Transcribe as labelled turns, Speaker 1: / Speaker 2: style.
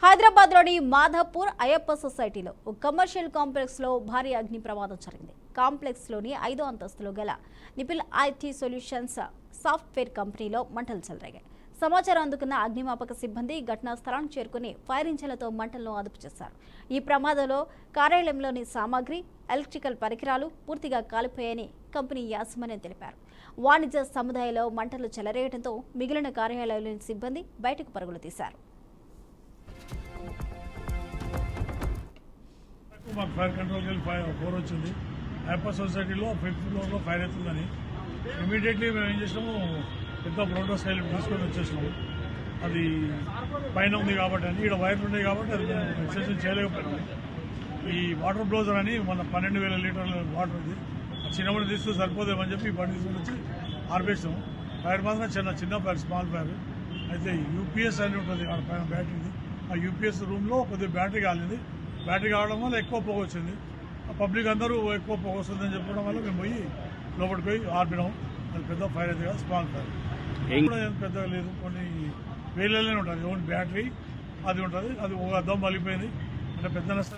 Speaker 1: హైదరాబాద్లోని మాధాపూర్ అయ్యప్ప సొసైటీలో ఒక కమర్షియల్ కాంప్లెక్స్లో భారీ అగ్ని ప్రమాదం జరిగింది. కాంప్లెక్స్లోని 5వ అంతస్తులో గల నిపిల్ ఐటీ సొల్యూషన్స్ సాఫ్ట్వేర్ కంపెనీలో మంటలు చెలరేగాయి. సమాచారం అందుకున్న అగ్నిమాపక సిబ్బంది ఘటనా స్థలానికి చేరుకుని ఫైర్ ఇంజిన్లతో మంటలను అదుపు చేశారు. ఈ ప్రమాదంలో కార్యాలయంలోని సామాగ్రి, ఎలక్ట్రికల్ పరికరాలు పూర్తిగా కాలిపోయాయని కంపెనీ యాజమాన్యం తెలిపారు. వాణిజ్య సముదాయంలో మంటలు చెలరేయడంతో మిగిలిన కార్యాలయంలోని సిబ్బంది బయటకు పరుగులు తీశారు.
Speaker 2: మాకు ఫైర్ కంట్రోల్కి వెళ్ళి 4 వచ్చింది. అయ్యప్ప సొసైటీలో 5th ఫ్లోర్లో ఫైర్ అవుతుందని ఇమీడియట్లీ మేము ఏం చేసినాము, పెద్ద బ్రోడో స్టైల్ తీసుకొని వచ్చేసినాము. అది పైన ఉంది కాబట్టి అని ఇక్కడ వైర్లు ఉన్నాయి కాబట్టి అది మేము ఎక్స్టెన్షన్ చేయలేకపోయినాము. ఈ వాటర్ బ్లోజర్ అని మన 12,000 లీటర్ల వాటర్ ఇది చిన్నప్పుడు తీస్తూ సరిపోదేమని చెప్పి ఈ బండి తీసుకొని వచ్చి ఆర్పేసాము. ఫైర్ మాత్రం చిన్న ఫైర్, స్మాల్ ఫైర్. అయితే యూపీఎస్ అని ఉంటుంది అక్కడ పైన బ్యాటరీది. ఆ యూపీఎస్ రూమ్లో కొద్దిగా బ్యాటరీ కాలింది. బ్యాటరీ కావడం వల్ల ఎక్కువ పొగ వచ్చింది. పబ్లిక్ అందరూ ఎక్కువ పొగ వస్తుందని చెప్పడం వల్ల మేము పోయి లోపలికి పోయి ఆర్పినాము. అది పెద్ద ఫైర్ అయితే కదా, స్మాల్ ఫైర్ కూడా ఏం పెద్దగా లేదు. కొన్ని వేలలోనే ఉంటుంది. ఓన్లీ బ్యాటరీ అది ఉంటుంది. అది ఒక అద్దం మలిపోయింది అంటే పెద్ద నష్టం.